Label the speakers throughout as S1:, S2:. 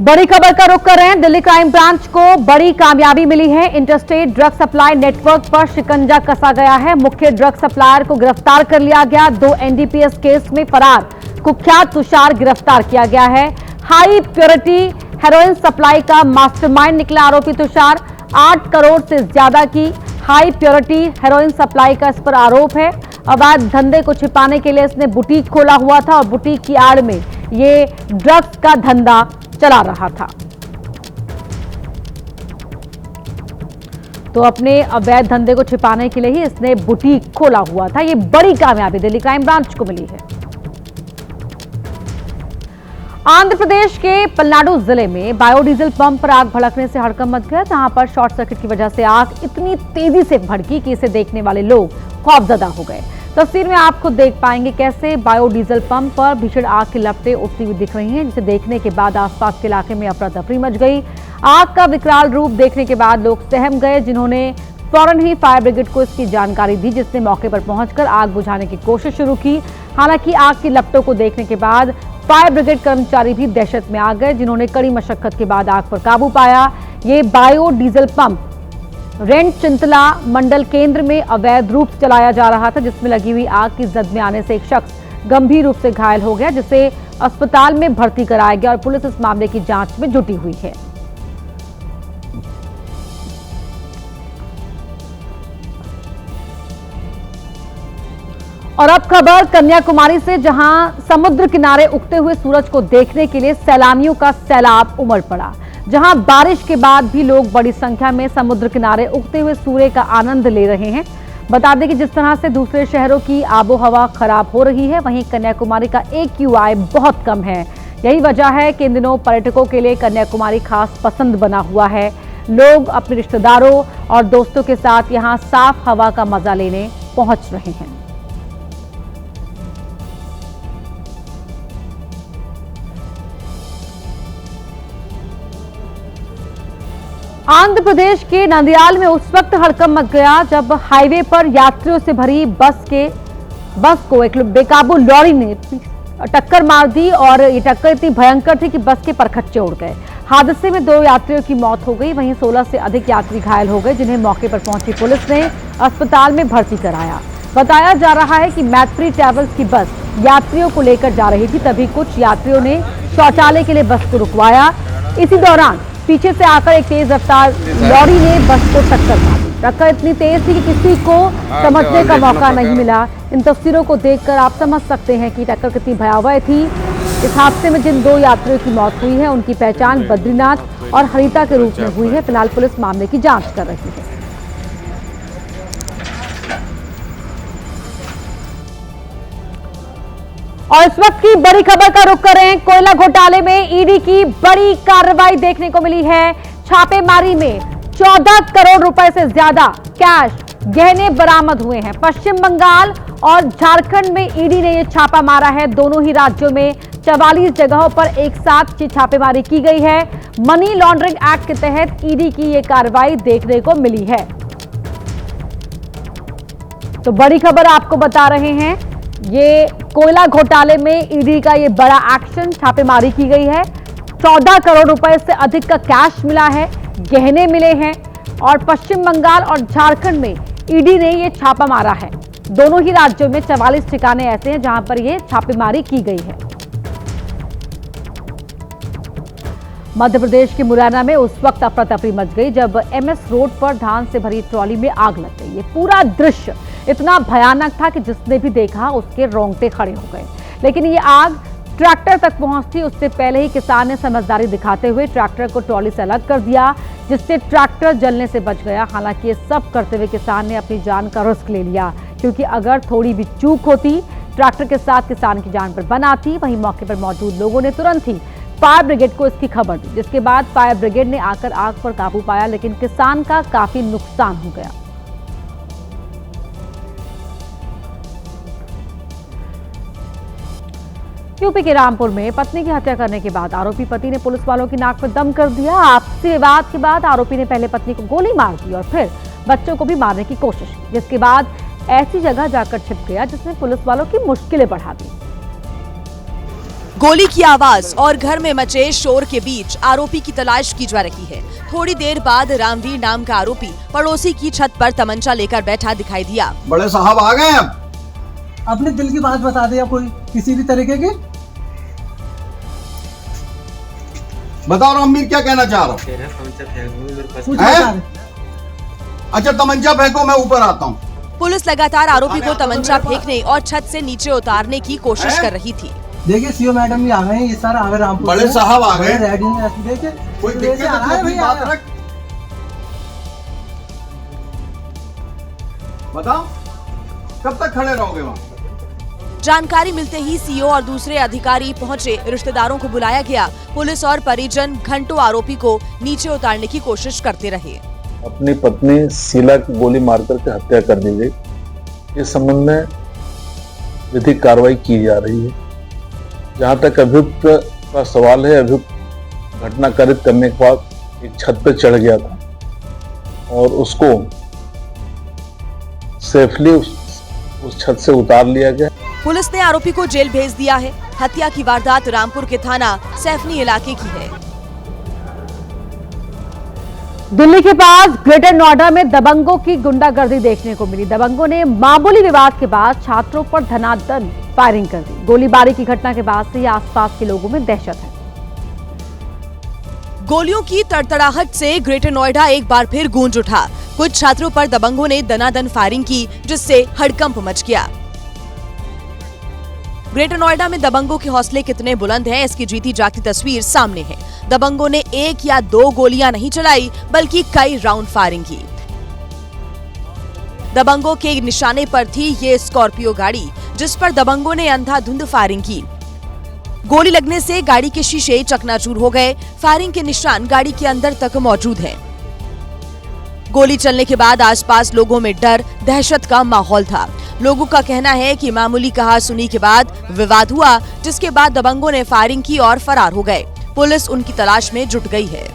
S1: बड़ी खबर का रुख कर रहे हैं। दिल्ली क्राइम ब्रांच को बड़ी कामयाबी मिली है। इंटरस्टेट ड्रग सप्लाई नेटवर्क पर शिकंजा कसा गया है। मुख्य ड्रग सप्लायर को गिरफ्तार कर लिया गया। 2 एनडीपीएस केस में फरार कुख्यात तुषार गिरफ्तार किया गया है। हाई प्योरिटी हेरोइन सप्लाई का मास्टरमाइंड निकला आरोपी तुषार। 8 करोड़ से ज्यादा की हाई प्योरिटी हेरोइन सप्लाई का इस पर आरोप है। अवैध धंधे को छिपाने के लिए इसने बुटीक खोला हुआ था और बुटीक की आड़ में ये ड्रग्स का धंधा चला रहा था। तो अपने अवैध धंधे को छिपाने के लिए ही इसने बुटीक खोला हुआ था। ये बड़ी कामयाबी दिल्ली क्राइम ब्रांच को मिली है। आंध्र प्रदेश के पलनाडु जिले में बायोडीजल पंप पर आग भड़कने से हड़कंप मच गया, जहां पर शॉर्ट सर्किट की वजह से आग इतनी तेजी से भड़की कि इसे देखने वाले लोग खौफजदा हो गए। तस्वीर में आप खुद देख पाएंगे कैसे बायोडीजल पंप पर भीषण आग की लपटें उठती हुई दिख रही हैं, जिसे देखने के बाद आसपास के इलाके में अफरा तफरी मच गई। आग का विकराल रूप देखने के बाद लोग सहम गए, जिन्होंने फौरन ही फायर ब्रिगेड को इसकी जानकारी दी, जिसने मौके पर पहुंचकर आग बुझाने की कोशिश शुरू की। हालांकि आग की लपटों को देखने के बाद फायर ब्रिगेड कर्मचारी भी दहशत में आ गए, जिन्होंने कड़ी मशक्कत के बाद आग पर काबू पाया। ये बायोडीजल पंप रेंट चिंतला मंडल केंद्र में अवैध रूप से चलाया जा रहा था, जिसमें लगी हुई आग की जद में आने से एक शख्स गंभीर रूप से घायल हो गया, जिसे अस्पताल में भर्ती कराया गया और पुलिस इस मामले की जांच में जुटी हुई है। और अब खबर कन्याकुमारी से, जहां समुद्र किनारे उगते हुए सूरज को देखने के लिए सैलानियों का सैलाब उमड़ पड़ा। जहां बारिश के बाद भी लोग बड़ी संख्या में समुद्र किनारे उगते हुए सूर्य का आनंद ले रहे हैं। बता दें कि जिस तरह से दूसरे शहरों की आबोहवा खराब हो रही है, वहीं कन्याकुमारी का AQI बहुत कम है। यही वजह है कि इन दिनों पर्यटकों के लिए कन्याकुमारी खास पसंद बना हुआ है। लोग अपने रिश्तेदारों और दोस्तों के साथ यहां साफ हवा का मजा लेने पहुंच रहे हैं। आंध्र प्रदेश के नंदियाल में उस वक्त हड़कंप मच गया जब हाईवे पर यात्रियों से भरी बस को एक बेकाबू लॉरी ने टक्कर मार दी और ये टक्कर इतनी भयंकर थी कि बस के परखच्चे उड़ गए। हादसे में 2 यात्रियों की मौत हो गई, वहीं 16 से अधिक यात्री घायल हो गए, जिन्हें मौके पर पहुंची पुलिस ने अस्पताल में भर्ती कराया। बताया जा रहा है कि मैत्री ट्रैवल्स की बस यात्रियों को लेकर जा रही थी, तभी कुछ यात्रियों ने शौचालय के लिए बस को रुकवाया। इसी दौरान पीछे से आकर एक तेज रफ्तार लॉरी ने बस को टक्कर मारी। टक्कर इतनी तेज थी कि किसी को समझने का मौका नहीं मिला। इन तस्वीरों को देखकर आप समझ सकते हैं कि टक्कर कितनी भयावह थी। इस हादसे में जिन 2 यात्रियों की मौत हुई है, उनकी पहचान बद्रीनाथ और हरिता के रूप में हुई है। फिलहाल पुलिस मामले की जांच कर रही है। और इस वक्त की बड़ी खबर का रुख कर रहे हैं। कोयला घोटाले में ईडी की बड़ी कार्रवाई देखने को मिली है। छापेमारी में 14 करोड़ रुपए से ज्यादा कैश गहने बरामद हुए हैं। पश्चिम बंगाल और झारखंड में ईडी ने यह छापा मारा है। दोनों ही राज्यों में 44 जगहों पर एक साथ की छापेमारी की गई है। मनी लॉन्ड्रिंग एक्ट के तहत ईडी की यह कार्रवाई देखने को मिली है। तो बड़ी खबर आपको बता रहे हैं, ये कोयला घोटाले में ईडी का ये बड़ा एक्शन, छापेमारी की गई है। 14 करोड़ रुपए से अधिक का कैश मिला है, गहने मिले हैं और पश्चिम बंगाल और झारखंड में ईडी ने ये छापा मारा है। दोनों ही राज्यों में 44 ठिकाने ऐसे हैं जहां पर ये छापेमारी की गई है। मध्य प्रदेश के मुरैना में उस वक्त अफरा तफरी मच गई जब MS रोड पर धान से भरी ट्रॉली में आग लग गई। ये पूरा दृश्य इतना भयानक था कि जिसने भी देखा उसके रोंगटे खड़े हो गए। लेकिन ये आग ट्रैक्टर तक पहुंचती उससे पहले ही किसान ने समझदारी दिखाते हुए ट्रैक्टर को ट्रॉली से अलग कर दिया, जिससे ट्रैक्टर जलने से बच गया। हालांकि ये सब करते हुए किसान ने अपनी जान का रिस्क ले लिया, क्योंकि अगर थोड़ी भी चूक होती, ट्रैक्टर के साथ किसान की जान पर बन आती। वहीं मौके पर मौजूद लोगों ने तुरंत ही फायर ब्रिगेड को इसकी खबर दी, जिसके बाद फायर ब्रिगेड ने आकर आग पर काबू पाया, लेकिन किसान का काफी नुकसान हो गया। यूपी के रामपुर में पत्नी की हत्या करने के बाद आरोपी पति ने पुलिस वालों की नाक में दम कर दिया। आपसी विवाद के बाद आरोपी ने पहले पत्नी को गोली मार दी और फिर बच्चों को भी मारने की कोशिश की, जिसके बाद ऐसी जगह जाकर छिप गया जिसने पुलिस वालों की मुश्किलें बढ़ा दी।
S2: गोली की आवाज और घर में मचे शोर के बीच आरोपी की तलाश की जा रही है। थोड़ी देर बाद रामवीर नाम का आरोपी पड़ोसी की छत पर तमंचा लेकर बैठा दिखाई दिया।
S3: बड़े साहब आ गए अब।
S4: अपने दिल की बात बता दे, कोई किसी भी तरीके की।
S3: बताओ रामवीर, क्या कहना चाह रहा हूँ? अच्छा तमंचा फेंको, मैं ऊपर आता हूँ।
S2: पुलिस लगातार आरोपी को तमंचा फेंकने और छत से नीचे उतारने की कोशिश कर रही थी।
S4: देखिए सीओ मैडम भी आ गए हैं, ये सारा आगे रामपुर
S3: बड़े साहब आ गए।
S4: देखिए
S3: कोई दिक्कत है भैया, बात रख। बताओ कब तक खड़े रहोगे वहाँ?
S2: जानकारी मिलते ही सीओ और दूसरे अधिकारी पहुंचे। रिश्तेदारों को बुलाया गया। पुलिस और परिजन घंटों आरोपी को नीचे उतारने की कोशिश करते रहे।
S5: अपनी पत्नी शीला की गोली मारकर के हत्या कर दी गई। इस संबंध में विधिक कार्रवाई की जा रही है। जहां तक अभियुक्त का सवाल है, अभियुक्त घटना कारित करने के बाद एक छत पर चढ़ गया था और उसको सेफली उस छत से उतार लिया गया।
S2: पुलिस ने आरोपी को जेल भेज दिया है। हत्या की वारदात रामपुर के थाना सैफनी इलाके की है।
S1: दिल्ली के पास ग्रेटर नोएडा में दबंगों की गुंडागर्दी देखने को मिली। दबंगों ने मामूली विवाद के बाद छात्रों पर धनाधन फायरिंग कर दी। गोलीबारी की घटना के बाद से ही आसपास के लोगों में दहशत है।
S2: गोलियों की तड़तड़ाहट से ग्रेटर नोएडा एक बार फिर गूंज उठा। कुछ छात्रों पर दबंगों ने दनादन फायरिंग की, जिससे हड़कंप मच गया। ग्रेटर नोएडा में दबंगों के हौसले कितने बुलंद हैं, इसकी जीती जागती तस्वीर सामने है। दबंगों ने एक या दो गोलियां नहीं चलाई, बल्कि कई राउंड फायरिंग की। दबंगों के निशाने पर थी ये स्कॉर्पियो गाड़ी, जिस पर दबंगों ने अंधाधुंध फायरिंग की। गोली लगने से गाड़ी के शीशे चकनाचूर हो गए। फायरिंग के निशान गाड़ी के अंदर तक मौजूद हैं। गोली चलने के बाद आसपास लोगों में डर, दहशत का माहौल था। लोगों का कहना है कि मामूली कहा-सुनी के बाद विवाद हुआ, जिसके बाद दबंगों ने फायरिंग की और फरार हो गए। पुलिस उनकी तलाश में जुट गई है।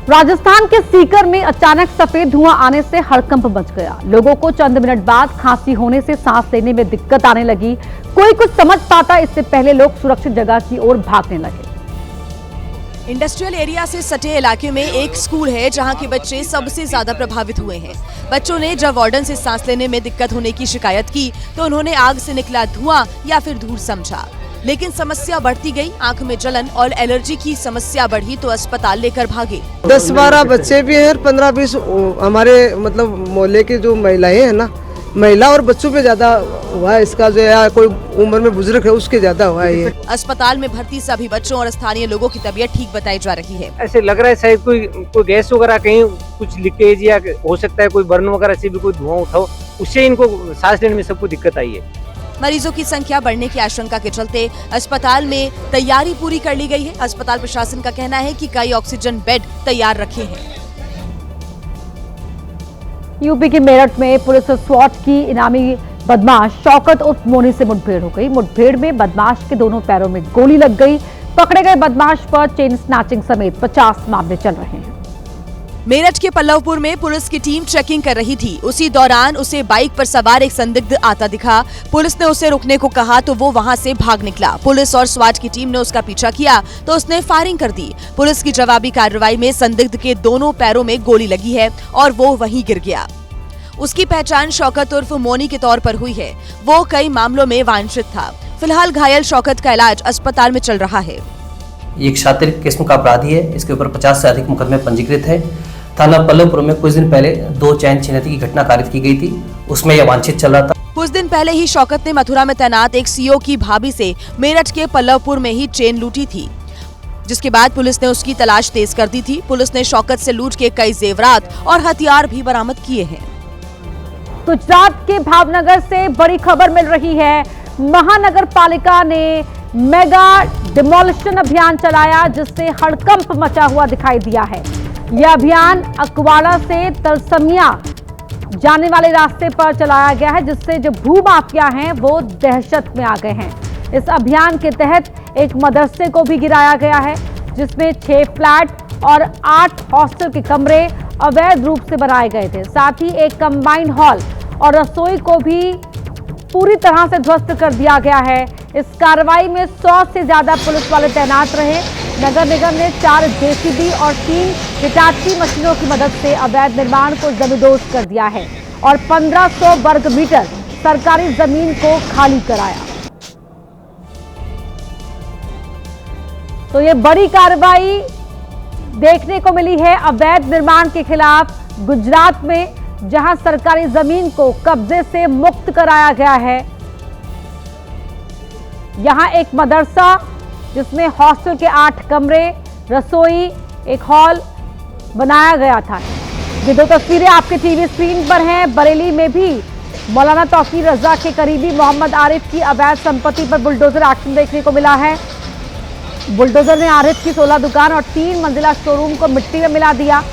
S1: राजस्थान के सीकर में अचानक सफेद धुआं आने से हड़कंप मच गया। लोगों को चंद मिनट बाद खांसी होने से सांस लेने में दिक्कत आने लगी। कोई कुछ समझ पाता इससे पहले लोग सुरक्षित जगह की ओर भागने लगे।
S2: इंडस्ट्रियल एरिया से सटे इलाके में एक स्कूल है, जहां के बच्चे सबसे ज्यादा प्रभावित हुए हैं। बच्चों ने जब वार्डन से सांस लेने में दिक्कत होने की शिकायत की, तो उन्होंने आग से निकला धुआं या फिर धूल समझा। लेकिन समस्या बढ़ती गई। आंख में जलन और एलर्जी की समस्या बढ़ी तो अस्पताल लेकर भागे।
S6: 10-12 बच्चे भी हैं, 15-20 हमारे मतलब मोहल्ले के जो महिलाएं हैं ना, महिला और बच्चों पे ज्यादा हुआ है इसका, जो या कोई उम्र में बुजुर्ग है उसके ज्यादा हुआ है ये।
S2: अस्पताल में भर्ती सभी बच्चों और स्थानीय लोगों की तबीयत ठीक बताई जा रही है।
S7: ऐसे लग रहा है शायद कोई गैस वगैरह, कहीं कुछ लीकेज या हो सकता है कोई बर्न वगैरह से भी कोई धुआं उठाओ, उससे इनको सांस लेने में सबको दिक्कत आई है।
S2: मरीजों की संख्या बढ़ने की आशंका के चलते अस्पताल में तैयारी पूरी कर ली गई है। अस्पताल प्रशासन का कहना है कि कई ऑक्सीजन बेड तैयार रखे हैं।
S1: यूपी के मेरठ में पुलिस और स्वाट की इनामी बदमाश शौकत उर्फ मोनी से मुठभेड़ हो गई। मुठभेड़ में बदमाश के दोनों पैरों में गोली लग गई। पकड़े गए बदमाश पर चेन स्नैचिंग समेत 50 मामले चल रहे हैं।
S2: मेरठ के पल्लवपुर में पुलिस की टीम चेकिंग कर रही थी। उसी दौरान उसे बाइक पर सवार एक संदिग्ध आता दिखा। पुलिस ने उसे रुकने को कहा तो वो वहां से भाग निकला। पुलिस और स्वाट की टीम ने उसका पीछा किया तो उसने फायरिंग कर दी। पुलिस की जवाबी कार्रवाई में संदिग्ध के दोनों पैरों में गोली लगी है और वो वहीं गिर गया। उसकी पहचान शौकत उर्फ मोनी के तौर पर हुई है। वो कई मामलों में वांछित था। फिलहाल घायल शौकत का इलाज अस्पताल में चल रहा है।
S8: एक शातिर किस्म का अपराधी है। इसके ऊपर 50 से अधिक मुकदमे पंजीकृत है। थाना पल्लवपुर में कुछ दिन पहले 2 चैन छिनैती की घटना कारित की गई थी, उसमें यह वांछित चल रहा था।
S2: कुछ दिन पहले ही शौकत ने मथुरा में तैनात एक सीओ की भाभी से मेरठ के पल्लवपुर में ही चेन लूटी थी, जिसके बाद पुलिस ने उसकी तलाश तेज कर दी थी। पुलिस ने शौकत से लूट के कई जेवरात और हथियार भी बरामद किए हैं।
S1: गुजरात के भावनगर से बड़ी खबर मिल रही है। महानगर पालिका ने मेगा डिमोलिशन अभियान चलाया, जिससे हड़कंप मचा हुआ दिखाई दिया है। यह अभियान अकवाड़ा से तलसमिया जाने वाले रास्ते पर चलाया गया है, जिससे जो भूमाफिया हैं वो दहशत में आ गए हैं। इस अभियान के तहत एक मदरसे को भी गिराया गया है, जिसमें 6 फ्लैट और 8 हॉस्टल के कमरे अवैध रूप से बनाए गए थे। साथ ही एक कंबाइंड हॉल और रसोई को भी पूरी तरह से ध्वस्त कर दिया गया है। इस कार्रवाई में 100 से ज्यादा पुलिस वाले तैनात रहे। नगर निगम ने 4 जेसीबी और 3 हिटाची मशीनों की मदद से अवैध निर्माण को जमींदोज कर दिया है और 1500 वर्ग मीटर सरकारी जमीन को खाली कराया। तो ये बड़ी कार्रवाई देखने को मिली है अवैध निर्माण के खिलाफ गुजरात में, जहां सरकारी जमीन को कब्जे से मुक्त कराया गया है। यहां एक मदरसा जिसमें हॉस्टल के 8 कमरे, रसोई, एक हॉल बनाया गया था। ये 2 तस्वीरें आपके टीवी स्क्रीन पर हैं। बरेली में भी मौलाना तौकीर रजा के करीबी मोहम्मद आरिफ की अवैध संपत्ति पर बुलडोजर एक्शन देखने को मिला है। बुलडोजर ने आरिफ की 16 दुकान और 3 मंजिला शोरूम को मिट्टी में मिला दिया।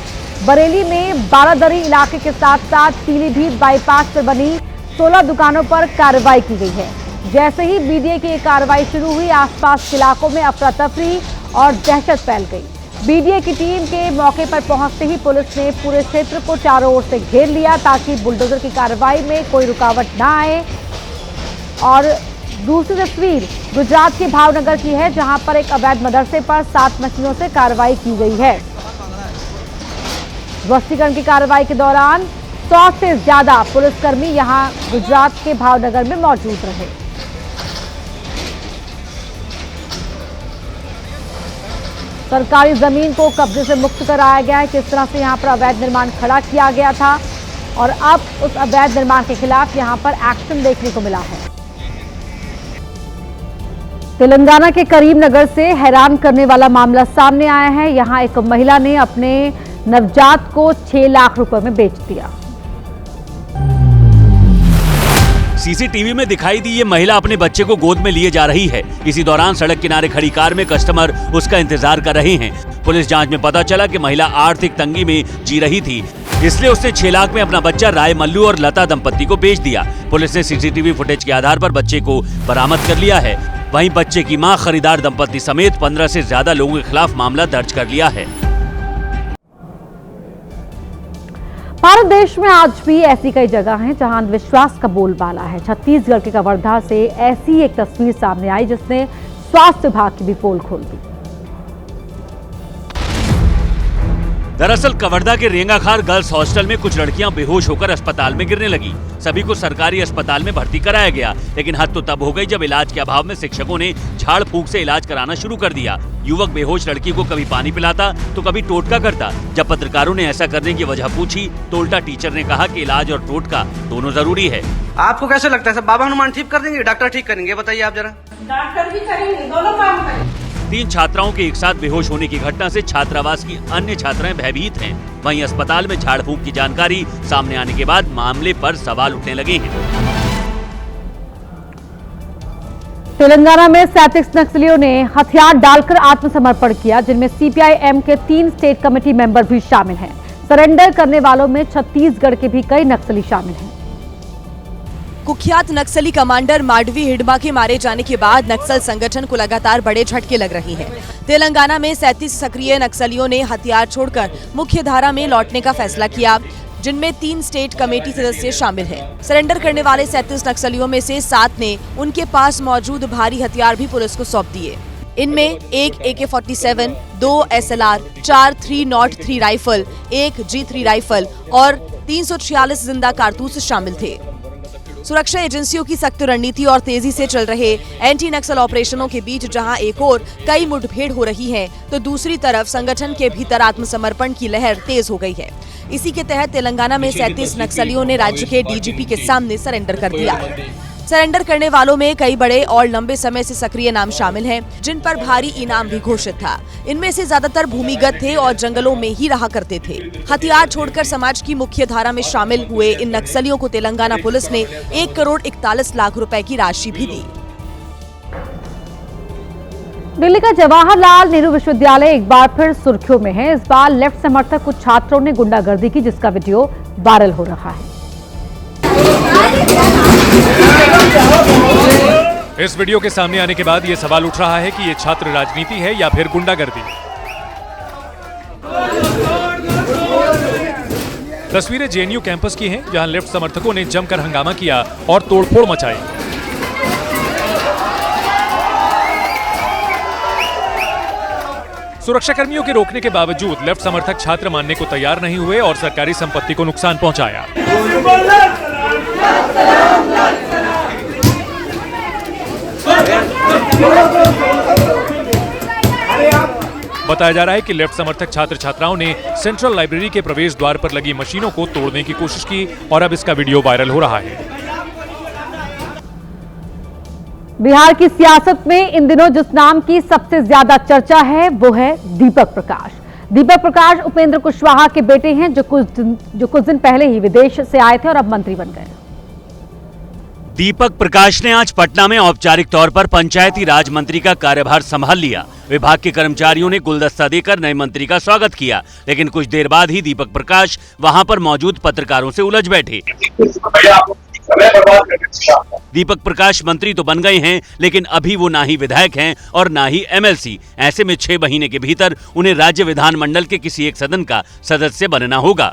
S1: बरेली में बारादरी इलाके के साथ साथ पीलीभीत बाईपास पर बनी 16 दुकानों पर कार्रवाई की गई है। जैसे ही बीडीए की कार्रवाई शुरू हुई, आसपास के इलाकों में अफरा तफरी और दहशत फैल गई। बीडीए की टीम के मौके पर पहुंचते ही पुलिस ने पूरे क्षेत्र को चारों ओर से घेर लिया ताकि बुलडोजर की कार्रवाई में कोई रुकावट ना आए। और दूसरी तस्वीर गुजरात के भावनगर की है, जहां पर एक अवैध मदरसे पर 7 मशीनों से कार्रवाई की गई है। ध्वस्तीकरण की कार्रवाई के दौरान 100 से ज्यादा पुलिसकर्मी यहां गुजरात के भावनगर में मौजूद रहे। सरकारी जमीन को कब्जे से मुक्त कराया गया है। किस तरह से यहां पर अवैध निर्माण खड़ा किया गया था और अब उस अवैध निर्माण के खिलाफ यहां पर एक्शन देखने को मिला है। तेलंगाना के करीमनगर से हैरान करने वाला मामला सामने आया है। यहां एक महिला ने अपने नवजात को 6 लाख रुपए में बेच दिया।
S9: सीसीटीवी में दिखाई दी ये महिला अपने बच्चे को गोद में लिए जा रही है। इसी दौरान सड़क किनारे खड़ी कार में कस्टमर उसका इंतजार कर रहे हैं। पुलिस जांच में पता चला कि महिला आर्थिक तंगी में जी रही थी, इसलिए उसने 6 लाख में अपना बच्चा राय मल्लू और लता दंपत्ति को बेच दिया। पुलिस ने सीसीटीवी फुटेज के आधार पर बच्चे को बरामद कर लिया है। वहीं बच्चे की मां खरीदार दंपत्ति समेत 15 से ज्यादा लोगों के खिलाफ मामला दर्ज कर लिया है।
S1: भारत देश में आज भी ऐसी कई जगह हैं जहां अंधविश्वास का बोलबाला है। छत्तीसगढ़ के कवर्धा से ऐसी एक तस्वीर सामने आई जिसने स्वास्थ्य विभाग की भी पोल खोल दी।
S9: दरअसल कवर्धा के रेंगाखार गर्ल्स हॉस्टल में कुछ लड़कियां बेहोश होकर अस्पताल में गिरने लगी। सभी को सरकारी अस्पताल में भर्ती कराया गया, लेकिन हद तो तब हो गई जब इलाज के अभाव में शिक्षकों ने झाड़ फूंक से इलाज कराना शुरू कर दिया। युवक बेहोश लड़की को कभी पानी पिलाता तो कभी टोटका करता। जब पत्रकारों ने ऐसा करने की वजह पूछी तो उल्टा टीचर ने कहा कि इलाज और टोटका दोनों जरूरी है।
S10: आपको कैसे लगता है सब बाबा हनुमान ठीक कर देंगे, डॉक्टर ठीक करेंगे? बताइए आप जरा।
S11: डॉक्टर भी करेंगे, दोनों काम करेंगे।
S9: 3 छात्राओं के एक साथ बेहोश होने की घटना से छात्रावास की अन्य छात्राएं भयभीत हैं। वहीं अस्पताल में झाड़ फूंक की जानकारी सामने आने के बाद मामले पर सवाल उठने लगे हैं।
S1: तेलंगाना में 37 नक्सलियों ने हथियार डालकर आत्मसमर्पण किया, जिनमें सीपीआई-एम के 3 स्टेट कमेटी मेंबर भी शामिल हैं। सरेंडर करने वालों में छत्तीसगढ़ के भी कई नक्सली शामिल हैं।
S2: कुख्यात नक्सली कमांडर माडवी हिडमा के मारे जाने के बाद नक्सल संगठन को लगातार बड़े झटके लग रहे हैं। तेलंगाना में 37 सक्रिय नक्सलियों ने हथियार छोड़कर मुख्य धारा में लौटने का फैसला किया, जिनमें 3 स्टेट कमेटी सदस्य शामिल हैं। सरेंडर करने वाले 37 नक्सलियों में से 7 ने उनके पास मौजूद भारी हथियार भी पुलिस को सौंप दिए। इनमें एक AK-47, 2 SLR, 4 303 rifle, 1 G3 rifle और 346 जिंदा कारतूस शामिल थे। सुरक्षा एजेंसियों की सख्त रणनीति और तेजी से चल रहे एंटी नक्सल ऑपरेशनों के बीच जहां एक और कई मुठभेड़ हो रही हैं, तो दूसरी तरफ संगठन के भीतर आत्मसमर्पण की लहर तेज हो गई है। इसी के तहत तेलंगाना में 37 नक्सलियों ने राज्य के डीजीपी के सामने सरेंडर कर दिया। सरेंडर करने वालों में कई बड़े और लंबे समय से सक्रिय नाम शामिल हैं, जिन पर भारी इनाम भी घोषित था। इनमें से ज्यादातर भूमिगत थे और जंगलों में ही रहा करते थे। हथियार छोड़कर समाज की मुख्य धारा में शामिल हुए इन नक्सलियों को तेलंगाना पुलिस ने 1 करोड़ 41 लाख रुपए की राशि भी दी।
S1: दिल्ली का जवाहरलाल नेहरू विश्वविद्यालय एक बार फिर सुर्खियों में है। इस बार लेफ्ट समर्थक कुछ छात्रों ने गुंडागर्दी की, जिसका वीडियो वायरल हो रहा है।
S12: इस वीडियो के सामने आने के बाद ये सवाल उठ रहा है कि ये छात्र राजनीति है या फिर गुंडागर्दी। तस्वीरें जेएनयू कैंपस की हैं, जहां लेफ्ट समर्थकों ने जमकर हंगामा किया और तोड़फोड़ मचाई। सुरक्षाकर्मियों के रोकने के बावजूद लेफ्ट समर्थक छात्र मानने को तैयार नहीं हुए और सरकारी संपत्ति को नुकसान पहुंचाया। बताया जा रहा है कि लेफ्ट समर्थक छात्र छात्राओं ने सेंट्रल लाइब्रेरी के प्रवेश द्वार पर लगी मशीनों को तोड़ने की कोशिश की और अब इसका वीडियो वायरल हो रहा है।
S1: बिहार की सियासत में इन दिनों जिस नाम की सबसे ज्यादा चर्चा है वो है दीपक प्रकाश। दीपक प्रकाश उपेंद्र कुशवाहा के बेटे हैं, जो कुछ दिन पहले ही विदेश से आए थे और अब मंत्री बन गए।
S9: दीपक प्रकाश ने आज पटना में औपचारिक तौर पर पंचायती राज मंत्री का कार्यभार संभाल लिया। विभाग के कर्मचारियों ने गुलदस्ता देकर नए मंत्री का स्वागत किया, लेकिन कुछ देर बाद ही दीपक प्रकाश वहां पर मौजूद पत्रकारों से उलझ बैठे। दीपक प्रकाश मंत्री तो बन गए हैं, लेकिन अभी वो ना ही विधायक हैं और ना ही एमएलसी। ऐसे में 6 महीने के भीतर उन्हें राज्य विधानमंडल के किसी एक सदन का सदस्य बनना होगा।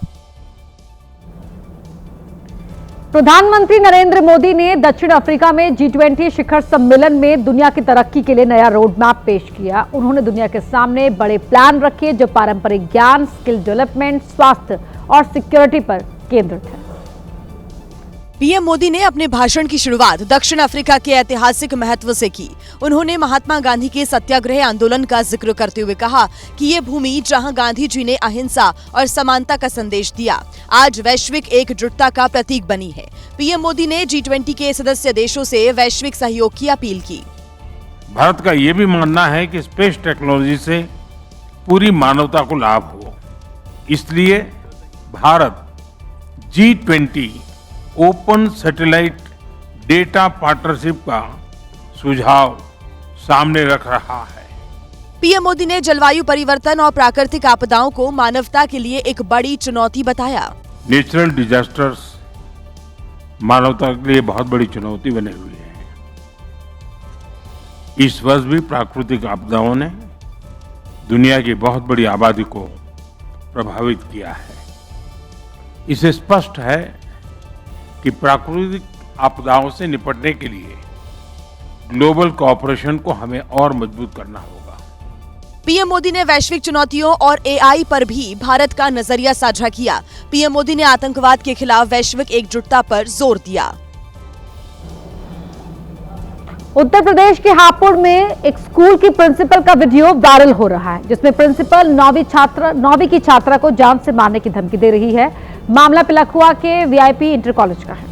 S1: प्रधानमंत्री नरेंद्र मोदी ने दक्षिण अफ्रीका में G20 शिखर सम्मेलन में दुनिया की तरक्की के लिए नया रोड मैप पेश किया। उन्होंने दुनिया के सामने बड़े प्लान रखे जो पारंपरिक ज्ञान, स्किल डेवलपमेंट, स्वास्थ्य और सिक्योरिटी पर केंद्रित है।
S2: पीएम मोदी ने अपने भाषण की शुरुआत दक्षिण अफ्रीका के ऐतिहासिक महत्व से की। उन्होंने महात्मा गांधी के सत्याग्रह आंदोलन का जिक्र करते हुए कहा कि ये भूमि जहां गांधी जी ने अहिंसा और समानता का संदेश दिया, आज वैश्विक एकजुटता का प्रतीक बनी है। पीएम मोदी ने G20 के सदस्य देशों से वैश्विक सहयोग की अपील की।
S13: भारत का ये भी मानना है कि स्पेस टेक्नोलॉजी से पूरी मानवता को लाभ हो, इसलिए Bharat G20 open satellite data partnership का सुझाव सामने रख रहा है।
S2: पीएम मोदी ने जलवायु परिवर्तन और प्राकृतिक आपदाओं को मानवता के लिए एक बड़ी चुनौती बताया।
S13: नेचुरल डिजास्टर्स मानवता के लिए बहुत बड़ी चुनौती बने हुए हैं। इस वर्ष भी प्राकृतिक आपदाओं ने दुनिया की बहुत बड़ी आबादी को प्रभावित किया है। इससे स्पष्ट है कि प्राकृतिक आपदाओं से निपटने के लिए ग्लोबल कोऑपरेशन को हमें और मजबूत करना होगा।
S2: पीएम मोदी ने वैश्विक चुनौतियों और एआई पर भी भारत का नजरिया साझा किया। पीएम मोदी ने आतंकवाद के खिलाफ वैश्विक एकजुटता पर जोर दिया।
S1: उत्तर प्रदेश के हापुड़ में एक स्कूल की प्रिंसिपल का वीडियो वायरल हो रहा है, जिसमें प्रिंसिपल 9वीं की छात्रा को जान से मारने की धमकी दे रही है। मामला पिलखुआ के VIP इंटर कॉलेज का है।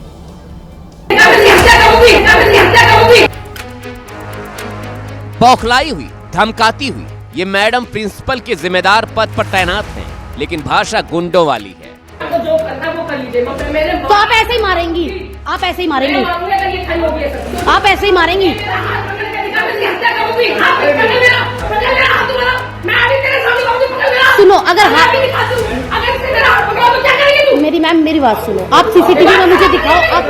S14: बौखलाई हुई, धमकाती हुई ये मैडम प्रिंसिपल के जिम्मेदार पद पर तैनात हैं, लेकिन भाषा गुंडों वाली है।
S11: जो करना वो कर लीजिए।
S15: तो आप ऐसे ही मारेंगी, आप ऐसे ही मारेंगी, आप ऐसे ही मारेंगी। सुनो, अगर मेरी मैम मेरी बात सुनो, आप CCTV में मुझे दिखाओ। आप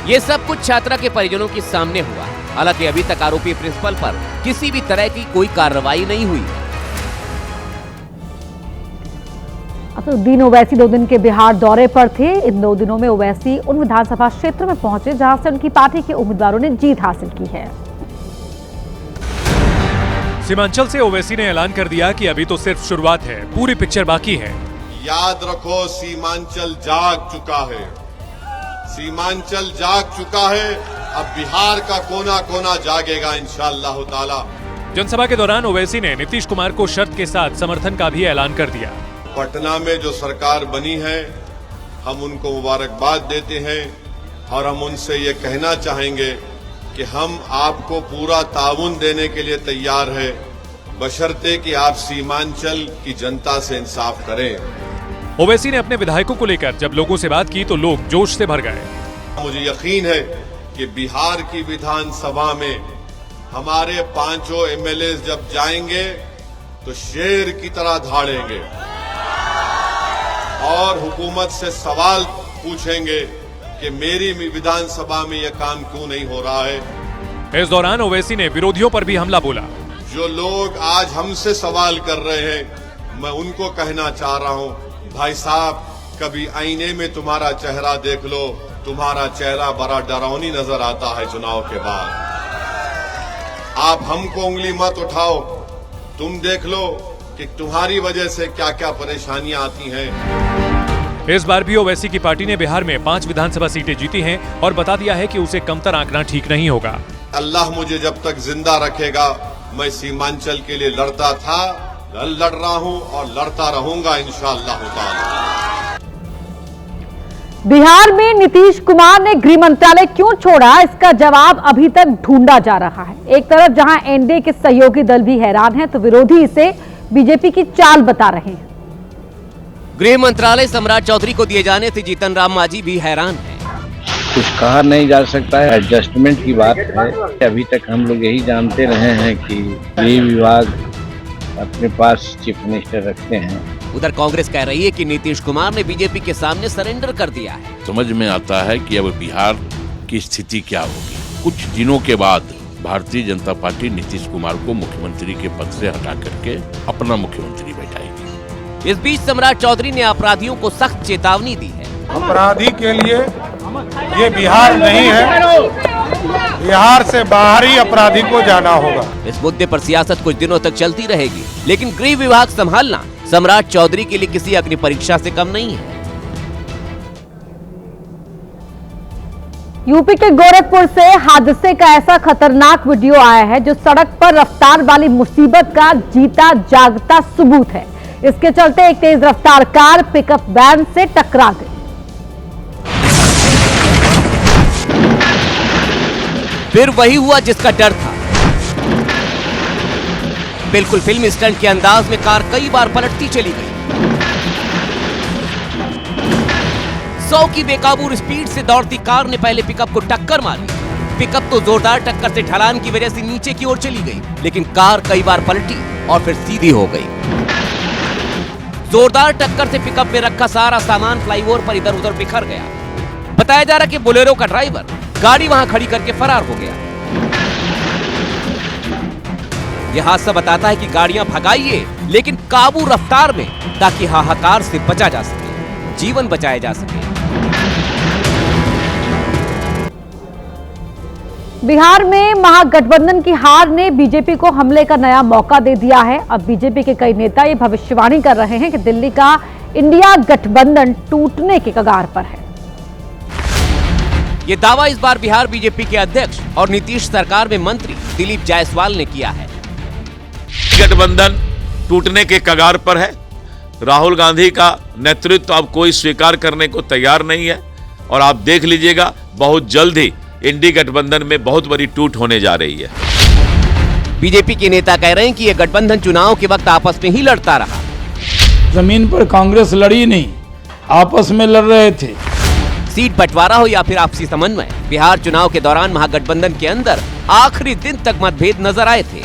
S14: ये सब कुछ छात्रा के परिजनों के सामने हुआ। हालांकि अभी तक आरोपी प्रिंसिपल पर किसी भी तरह की कोई कार्रवाई नहीं हुई।
S1: असदुद्दीन ओवैसी 2 दिन के बिहार दौरे पर थे। इन 2 दिनों में ओवैसी उन विधानसभा क्षेत्र में पहुंचे जहां से उनकी पार्टी के उम्मीदवारों ने जीत हासिल की है।
S12: सीमांचल से ओवैसी ने ऐलान कर दिया कि अभी तो सिर्फ शुरुआत है, पूरी पिक्चर बाकी है।
S16: याद रखो, सीमांचल जाग चुका है, सीमांचल जाग चुका है। अब बिहार का कोना कोना जागेगा इंशाअल्लाह ताला।
S12: जनसभा के दौरान ओवैसी ने नीतीश कुमार को शर्त के साथ समर्थन का भी ऐलान कर दिया।
S16: पटना में जो सरकार बनी है, हम उनको मुबारकबाद देते हैं और हम उनसे ये कहना चाहेंगे कि हम आपको पूरा ताउन देने के लिए तैयार है, बशर्ते कि आप सीमांचल की जनता से इंसाफ करें।
S12: ओवैसी ने अपने विधायकों को लेकर जब लोगों से बात की तो लोग जोश से भर गए।
S16: मुझे यकीन है कि बिहार की विधानसभा में हमारे 5 MLA जब जाएंगे तो शेर की तरह धाड़ेंगे और हुकूमत से सवाल पूछेंगे कि मेरी विधानसभा में यह काम क्यों नहीं हो रहा है।
S12: इस दौरान ओवैसी ने विरोधियों पर भी हमला बोला।
S16: जो लोग आज हमसे सवाल कर रहे हैं, मैं उनको कहना चाह रहा हूं, भाई साहब, कभी आईने में तुम्हारा चेहरा देख लो, तुम्हारा चेहरा बड़ा डरावनी नजर आता है चुनाव के बाद। आप हमको उंगली मत उठाओ, तुम देख लो कि तुम्हारी वजह से क्या क्या परेशानियां आती हैं।
S12: इस बार भी ओवैसी की पार्टी ने बिहार में 5 विधानसभा सीटें जीती हैं और बता दिया है कि उसे कमतर आंकना ठीक नहीं होगा।
S16: अल्लाह मुझे जब तक जिंदा रखेगा, मैं सीमांचल के लिए लड़ता था, लड़ रहा हूं और लड़ता रहूंगा इंशाअल्लाह ताला।
S1: बिहार में नीतीश कुमार ने गृह मंत्रालय क्यों छोड़ा, इसका जवाब अभी तक ढूंढा जा रहा है। एक तरफ जहां एनडीए के सहयोगी दल भी हैरान हैं, तो विरोधी इसे बीजेपी की चाल बता रहे हैं।
S14: गृह मंत्रालय सम्राट चौधरी को दिए जाने से जीतन राम मांझी भी हैरान है।
S17: कुछ कहा नहीं जा सकता है, एडजस्टमेंट की बात है। अभी तक हम लोग यही जानते रहे हैं कि गृह विभाग अपने पास चीफ मिनिस्टर रखते हैं।
S14: उधर कांग्रेस कह रही है कि नीतीश कुमार ने बीजेपी के सामने सरेंडर कर दिया है।
S13: समझ में आता है कि अब बिहार की स्थिति क्या होगी। कुछ दिनों के बाद भारतीय जनता पार्टी नीतीश कुमार को मुख्यमंत्री के पद से हटा करके अपना मुख्यमंत्री बैठाएगी।
S14: इस बीच सम्राट चौधरी ने अपराधियों को सख्त चेतावनी दी है।
S18: अपराधी के लिए ये बिहार नहीं है, बिहार से बाहर ही अपराधी को जाना होगा।
S14: इस मुद्दे पर सियासत कुछ दिनों तक चलती रहेगी, लेकिन गृह विभाग संभालना सम्राट चौधरी के लिए किसी अग्नि परीक्षा से कम नहीं है।
S1: यूपी के गोरखपुर से हादसे का ऐसा खतरनाक वीडियो आया है जो सड़क पर रफ्तार वाली मुसीबत का जीता जागता सबूत है। इसके चलते एक तेज रफ्तार कार पिकअप वैन से टकरा गई।
S14: फिर वही हुआ जिसका डर था। बिल्कुल फिल्म स्टंट के अंदाज में कार कई बार पलटती चली गई। 100 की बेकाबू स्पीड से दौड़ती कार ने पहले पिकअप को टक्कर मारी। पिकअप तो जोरदार टक्कर से ढलान की वजह से नीचे की ओर चली गई, लेकिन कार कई बार पलटी और फिर सीधी हो गई। जोरदार टक्कर से पिकअप में रखा सारा सामान फ्लाईओवर पर इधर उधर बिखर गया। बताया जा रहा कि बोलेरो का ड्राइवर गाड़ी वहां खड़ी करके फरार हो गया। यह हादसा बताता है कि गाड़ियां भगाइए, लेकिन काबू रफ्तार में, ताकि हाहाकार से बचा जा सके, जीवन बचाया जा सके।
S1: बिहार में महागठबंधन की हार ने बीजेपी को हमले का नया मौका दे दिया है। अब बीजेपी के कई नेता ये भविष्यवाणी कर रहे हैं कि दिल्ली का इंडिया गठबंधन टूटने के कगार पर है।
S14: ये दावा इस बार बिहार बीजेपी के अध्यक्ष और नीतीश सरकार में मंत्री दिलीप जायसवाल ने किया है।
S13: गठबंधन टूटने के कगार पर है। राहुल गांधी का नेतृत्व अब कोई स्वीकार करने को तैयार नहीं है और आप देख लीजिएगा बहुत जल्द ही इंडी गठबंधन में बहुत बड़ी टूट होने जा रही है।
S14: बीजेपी के नेता कह रहे हैं कि यह गठबंधन चुनाव के वक्त आपस में ही लड़ता रहा।
S18: जमीन पर कांग्रेस लड़ी नहीं, आपस में लड़ रहे थे।
S14: सीट बंटवारा हो या फिर आपसी समन्वय, बिहार चुनाव के दौरान महागठबंधन के अंदर आखिरी दिन तक मतभेद नजर आए थे।